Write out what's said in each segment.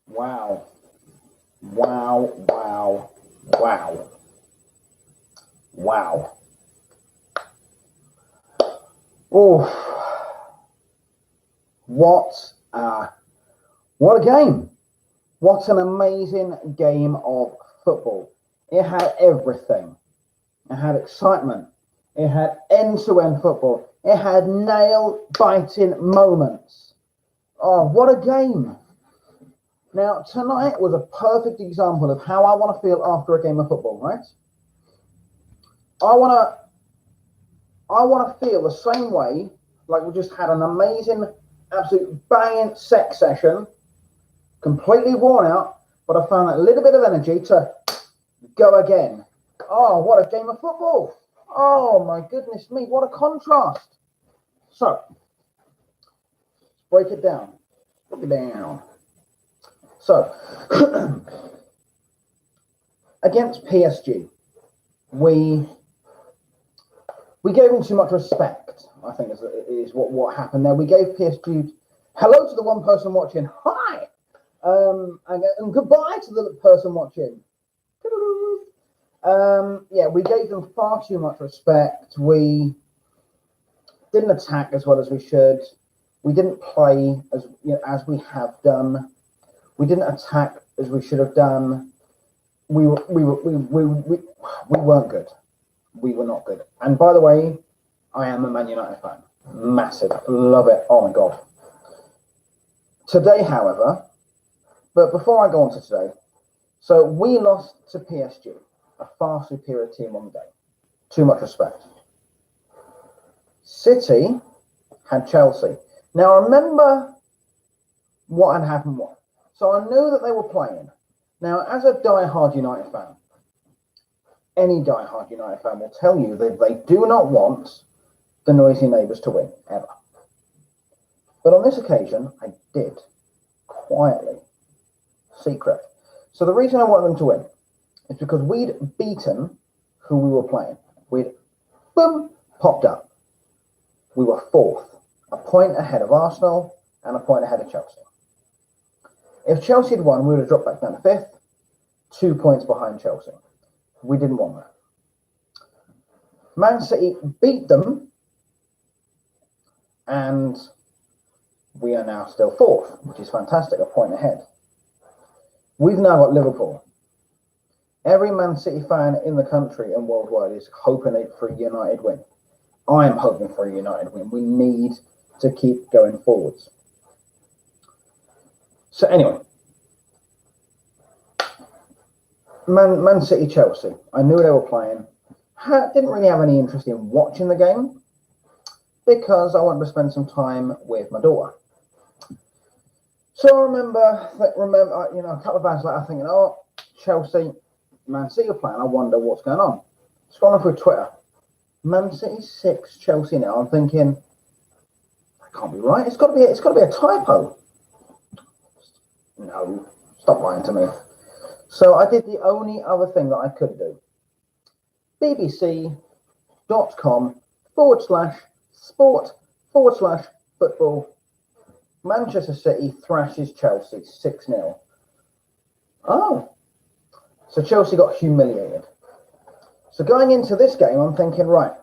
Wow. Wow, wow, wow. Wow. Oh, what a game. What an amazing game of football. It had everything. It had excitement. It had end-to-end football. It had nail-biting moments. Oh, what a game. Now, tonight was a perfect example of how I want to feel after a game of football, right? I want to feel the same way, like we just had an amazing, absolute banging sex session, completely worn out, but I found that little bit of energy to go again. Oh, what a game of football. Oh, my goodness me, what a contrast. So, break it down. Break it down. So, against PSG, we gave them too much respect, I think is what happened there. We gave PSG, hello to the one person watching, hi, and goodbye to the person watching. Yeah, we gave them far too much respect. We didn't attack as well as we should. We didn't play as we have done. We didn't attack as we should have done. We weren't good. We were not good. And by the way, I am a Man United fan. Massive. Love it. Oh my God. Today, however, but before I go on to today, so we lost to PSG, a far superior team on the day. Too much respect. City had Chelsea. Now remember what had happened. So I knew that they were playing. Now, as a die-hard United fan, any die-hard United fan will tell you that they do not want the noisy neighbours to win, ever. But on this occasion, I did. Quietly. Secret. So the reason I wanted them to win is because we'd beaten who we were playing. We'd, boom, popped up. We were fourth, a point ahead of Arsenal and a point ahead of Chelsea. If Chelsea had won, we would have dropped back down to fifth, 2 points behind Chelsea. We didn't want that. Man City beat them, and we are now still fourth, which is fantastic, a point ahead. We've now got Liverpool. Every Man City fan in the country and worldwide is hoping for a United win. I'm hoping for a United win. We need to keep going forwards. So anyway, Man City, Chelsea. I knew they were playing. Didn't really have any interest in watching the game because I wanted to spend some time with my daughter. So I remember, a couple of hours later, thinking, oh, Chelsea, Man City are playing. I wonder what's going on. Scrolling through Twitter, Man City 6, Chelsea now. I'm thinking, that can't be right. It's got to be a typo. No, stop lying to me. So I did the only other thing that I could do. bbc.com/sport/football. Manchester City thrashes Chelsea 6-0. Oh, so Chelsea got humiliated. So going into this game, I'm thinking, right,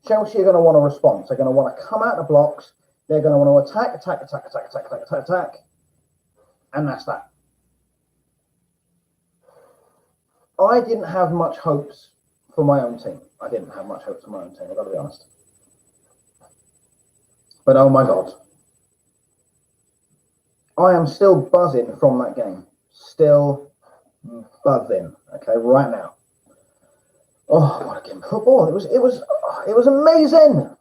Chelsea are going to want a response. They're going to want to come out the blocks. They're going to want to attack. And that's that. I didn't have much hopes for my own team. I've got to be honest. But oh my God. I am still buzzing from that game. Still buzzing. Okay, right now. Oh, what a game of football. It was amazing.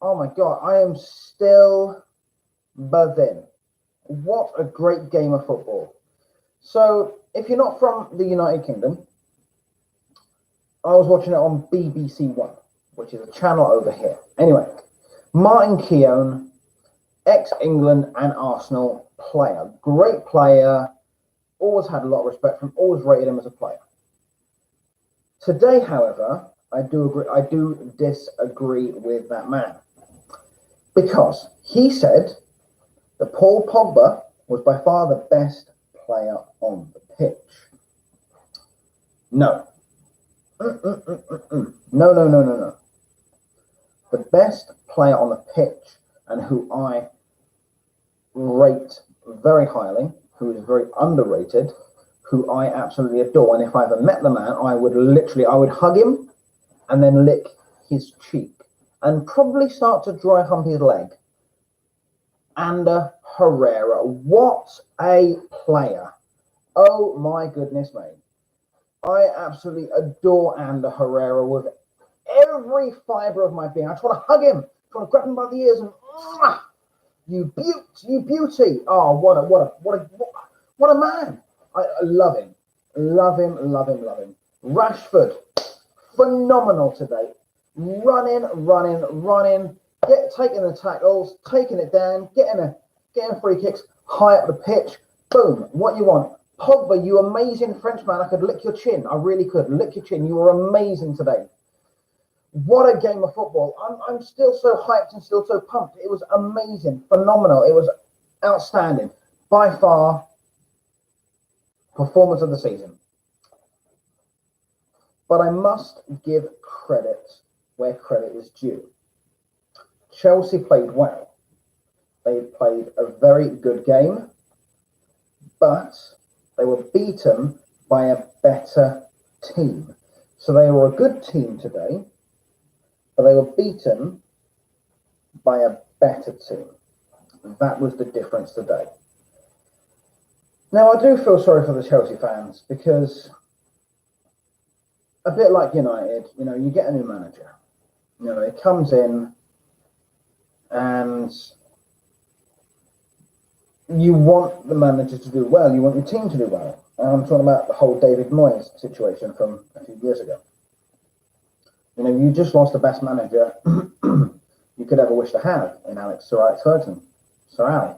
Oh my God, I am still buzzing. What a great game of football. So, if you're not from the United Kingdom, I was watching it on BBC One, which is a channel over here. Anyway, Martin Keown, ex-England and Arsenal player. Great player. Always had a lot of respect for him. Always rated him as a player. Today, however, I do disagree with that man. Because he said that Paul Pogba was by far the best player on the pitch? No. No. The best player on the pitch, and who I rate very highly, who is very underrated, who I absolutely adore, and if I ever met the man, I would hug him and then lick his cheek and probably start to dry hump his leg. Ander Herrera. What a player. Oh my goodness me. I absolutely adore Ander Herrera with every fibre of my being. I just want to hug him. I just want to grab him by the ears and you beauty. Oh, what a man. I love him. Love him. Rashford, phenomenal today. Running, taking the tackles, taking it down, getting free kicks, high up the pitch. Boom, what you want. Pogba, you amazing Frenchman. I could lick your chin. I really could lick your chin. You were amazing today. What a game of football. I'm still so hyped and still so pumped. It was amazing, phenomenal. It was outstanding. By far, performance of the season. But I must give credit where credit is due. Chelsea played well. They played a very good game, but they were beaten by a better team. So they were a good team today, but they were beaten by a better team. That was the difference today. Now, I do feel sorry for the Chelsea fans because, a bit like United, you get a new manager. It comes in and you want the manager to do well. You want your team to do well. And I'm talking about the whole David Moyes situation from a few years ago. You just lost the best manager you could ever wish to have in Sir Alex Ferguson, Sir Ali.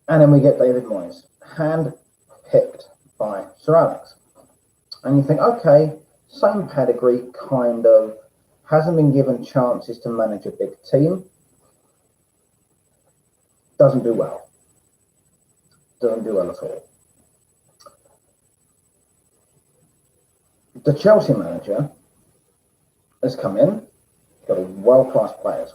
And then we get David Moyes, hand-picked by Sir Alex. And you think, okay, same pedigree, kind of, hasn't been given chances to manage a big team, doesn't do well. Doesn't do well at all. The Chelsea manager has come in, got world-class players.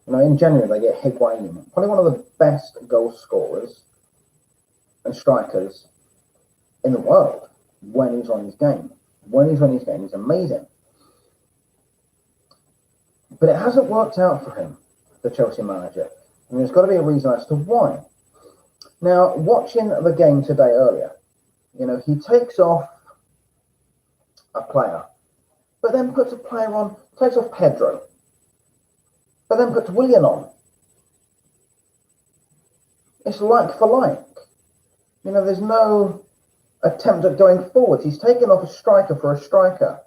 In January they get Higuain, probably one of the best goal scorers and strikers in the world when he's on his game. He's amazing. But it hasn't worked out for him, the Chelsea manager. And there's got to be a reason as to why. Now, watching the game today earlier, he takes off a player, but then puts a player on, takes off Pedro, but then puts Willian on. It's like for like. There's no attempt at going forwards. He's taken off a striker for a striker.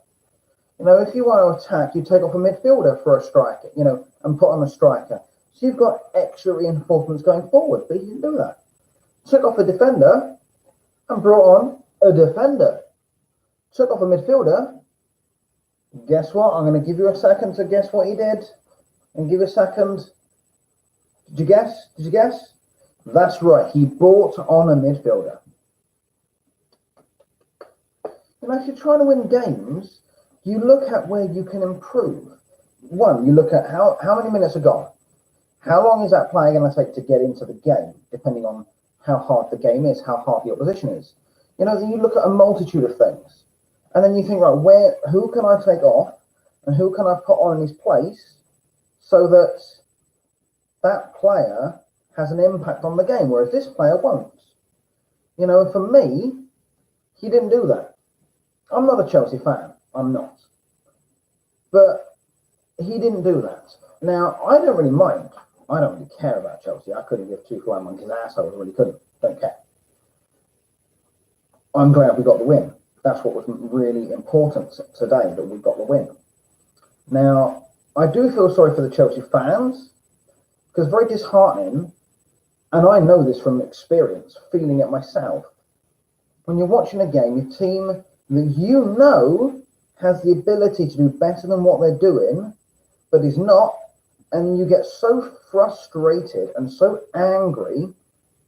If you want to attack, you take off a midfielder for a striker, and put on a striker. So you've got extra reinforcements going forward, but he didn't do that. Took off a defender and brought on a defender. Took off a midfielder. Guess what? I'm going to give you a second to guess what he did. And give a second. Did you guess? That's right. He brought on a midfielder. If you're trying to win games, you look at where you can improve. One, you look at how many minutes are gone. How long is that player going to take to get into the game, depending on how hard the game is, how hard the opposition is. Then you look at a multitude of things. And then you think, right, who can I take off and who can I put on in his place so that that player has an impact on the game, whereas this player won't. For me, he didn't do that. I'm not a Chelsea fan. I'm not. But he didn't do that. Now, I don't really mind. I don't really care about Chelsea. I couldn't give two flying monkeys' assholes. I really couldn't. Don't care. I'm glad we got the win. That's what was really important today, that we got the win. Now, I do feel sorry for the Chelsea fans, because very disheartening, and I know this from experience, feeling it myself. When you're watching a game, your team that has the ability to do better than what they're doing, but is not, and you get so frustrated and so angry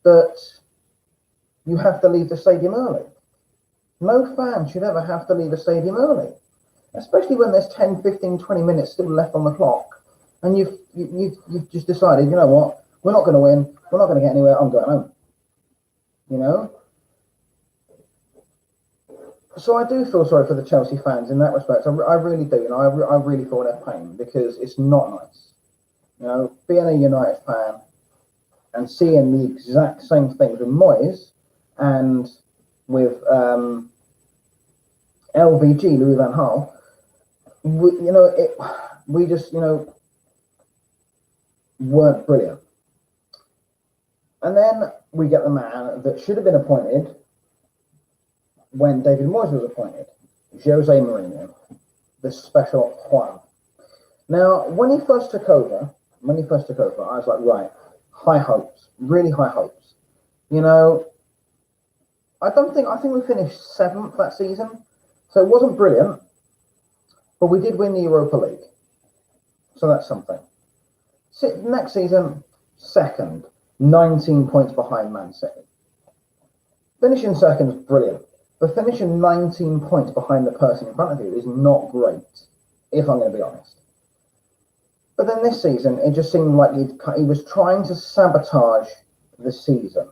that you have to leave the stadium early. No fan should ever have to leave the stadium early, especially when there's 10, 15, 20 minutes still left on the clock, and you've just decided, you know what, we're not going to win, we're not going to get anywhere, I'm going home. You know? So I do feel sorry for the Chelsea fans in that respect. I really do. You know, I really feel their pain, because it's not nice. You know, being a United fan and seeing the exact same things with Moyes and with LVG, Louis van Gaal, we just, weren't brilliant. And then we get the man that should have been appointed when David Moyes was appointed, Jose Mourinho, the special Juan. Now, when he first took over, I was like, right, high hopes, really high hopes. You know, I think we finished 7th that season, so it wasn't brilliant, but we did win the Europa League, so that's something. Next season, 2nd, 19 points behind Man City. Finishing 2nd is brilliant, but finishing 19 points behind the person in front of you is not great, if I'm going to be honest. But then this season, it just seemed like he was trying to sabotage the season.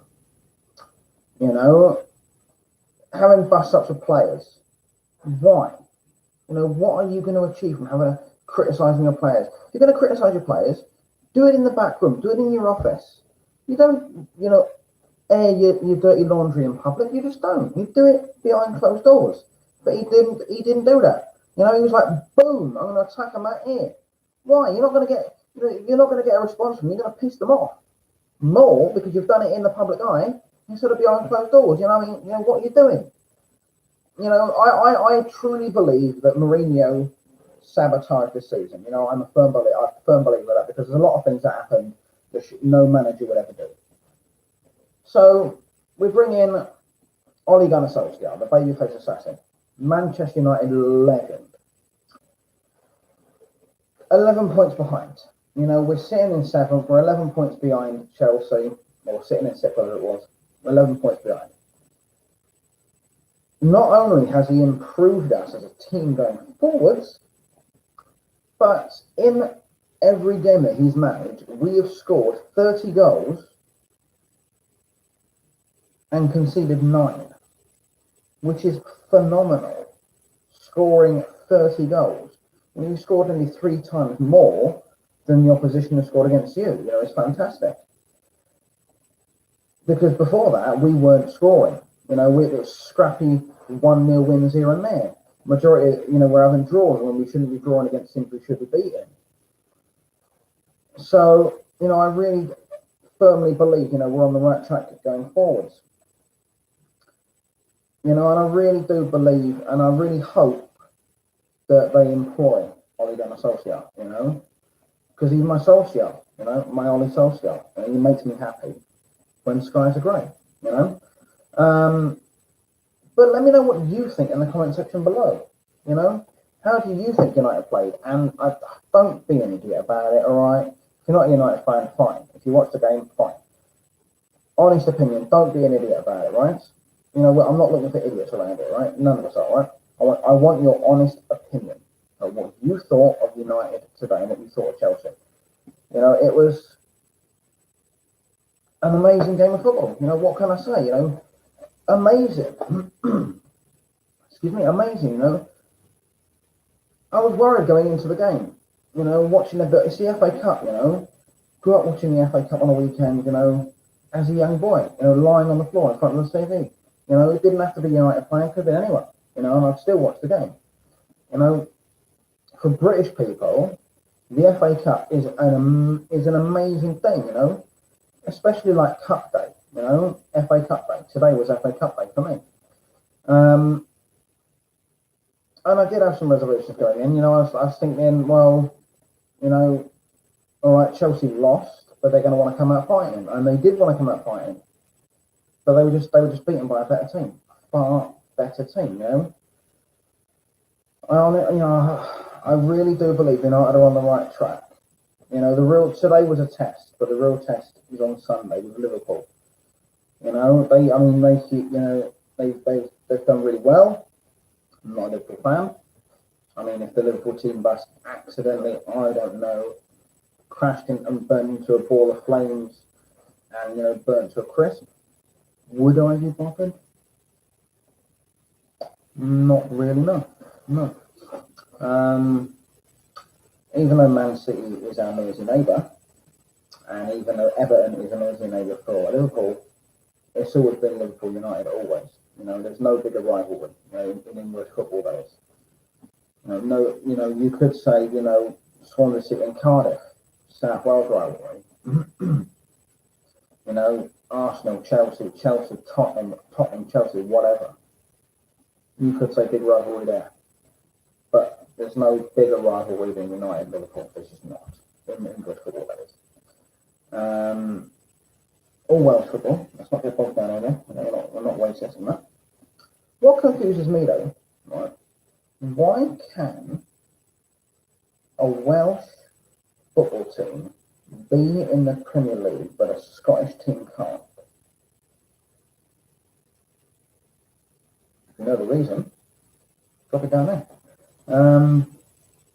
You know, having bust-ups with players. Why? You know, what are you going to achieve from having criticising your players? If you're going to criticise your players, do it in the back room, do it in your office. You don't, air your dirty laundry in public. You just don't. You do it behind closed doors. But he didn't do that. You know, he was like, boom, I'm going to attack him out here. Why? You're not going to get a response from them. You're going to piss them off more because you've done it in the public eye instead of behind closed doors. You know, what are you doing? You know, I truly believe that Mourinho sabotaged this season. You know, I'm a firm believer of that, because there's a lot of things that happened that no manager would ever do. So we bring in Ole Gunnar Solskjaer, the babyface assassin, Manchester United legend. 11 points behind. You know, we're sitting in 7th. We're 11 points behind Chelsea, or sitting in 6th, whatever it was. We're 11 points behind. Not only has he improved us as a team going forwards, but in every game that he's managed, we have scored 30 goals and conceded 9, which is phenomenal. Scoring 30 goals. When you scored only 3 times more than the opposition has scored against you, you know, it's fantastic. Because before that, we weren't scoring. You know, it was scrappy 1-0 wins here and there. Majority, we're having draws when we shouldn't be drawing against teams we should be beating. So, I really firmly believe, we're on the right track going forwards. And I really do believe, and I really hope that they employ Ole Gunnar Solskjaer, because he's my Solskjaer, my Ole Solskjaer, and he makes me happy when skies are grey, But let me know what you think in the comment section below, How do you think United played? And don't be an idiot about it, all right? If you're not a United fan, fine. If you watch the game, fine. Honest opinion, don't be an idiot about it, right? I'm not looking for idiots around it, right? None of us are, right? I want your honest opinion of what you thought of United today and what you thought of Chelsea. It was an amazing game of football. What can I say? Amazing. Excuse me, amazing. I was worried going into the game. Watching it's the FA Cup. Grew up watching the FA Cup on a weekend. As a young boy. Lying on the floor in front of the TV. It didn't have to be United playing. It could have been anyone. And I'd still watch the game. For British people, the FA Cup is an amazing thing. Especially like Cup Day. FA Cup Day. Today was FA Cup Day for me. And I did have some reservations going in. I was thinking, well, all right, Chelsea lost, but they're going to want to come out fighting, and they did want to come out fighting, but they were just beaten by a better team, far better team. I really do believe United are on the right track. You know, today was a test, but the real test is on Sunday with Liverpool. You know, they've done really well. I'm not a Liverpool fan. I mean, if the Liverpool team bus accidentally, I don't know, crashed and burned into a ball of flames and, you know, burnt to a crisp, would I be bothered? Not really, no. No. Even though Man City is our noisy neighbour, and even though Everton is a noisy neighbour for Liverpool, it's always been Liverpool United, always. You know, there's no bigger rivalry, you know, in English football, that is. You know, you could say, you know, Swansea City and Cardiff, South Wales rivalry. You know, Arsenal, Chelsea, Tottenham, Chelsea, whatever. You could say big rivalry there. But there's no bigger rivalry than United Liverpool. There's just not. In English football, that is. All Welsh football. Let's not get bogged down on there. We're not racist in that. What confuses me, though, right? Why can a Welsh football team be in the Premier League, but a Scottish team can't? If you know the reason, drop it down there.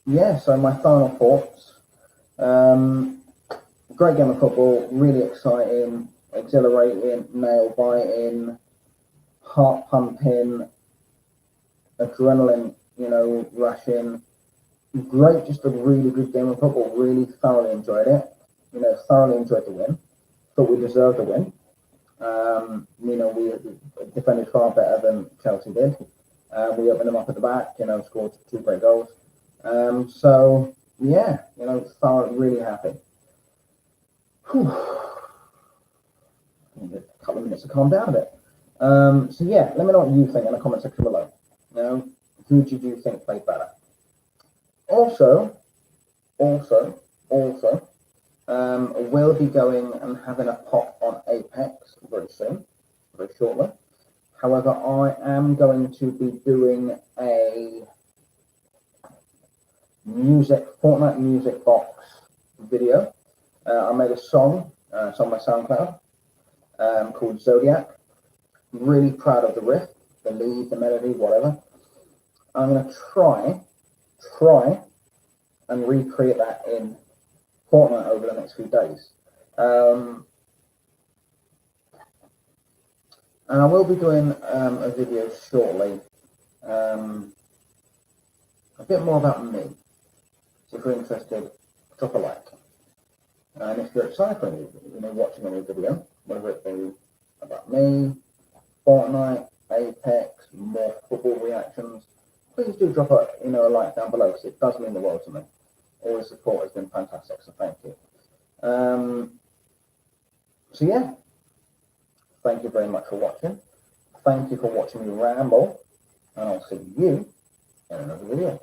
Yeah, so my final thoughts. Great game of football, really exciting, exhilarating, nail biting, heart pumping, adrenaline, you know, rushing. Great, just a really good game of football. Really thoroughly enjoyed it. You know, thoroughly enjoyed the win. Thought we deserved the win. You know, we defended far better than Chelsea did. We opened them up at the back, you know, scored 2 great goals. So, yeah, you know, thoroughly, really happy. Whew. A couple of minutes to calm down a bit. So, yeah, let me know what you think in the comment section below. You know, who did you think played better? Also, we'll be going and having a pop on Apex very soon, very shortly. However, I am going to be doing a Fortnite music box video. I made a song, it's on my SoundCloud, called Zodiac. Really proud of the riff, the lead, the melody, whatever. I'm going to try and recreate that in Fortnite over the next few days. And I will be doing a video shortly, a bit more about me. So if you're interested, drop a like. And if you're excited for you know, watching any video, whether it be about me, Fortnite, Apex, more football reactions, please do drop a like down below, because it does mean the world to me. All the support has been fantastic, so thank you. So yeah, thank you very much for watching. Thank you for watching me ramble, and I'll see you in another video.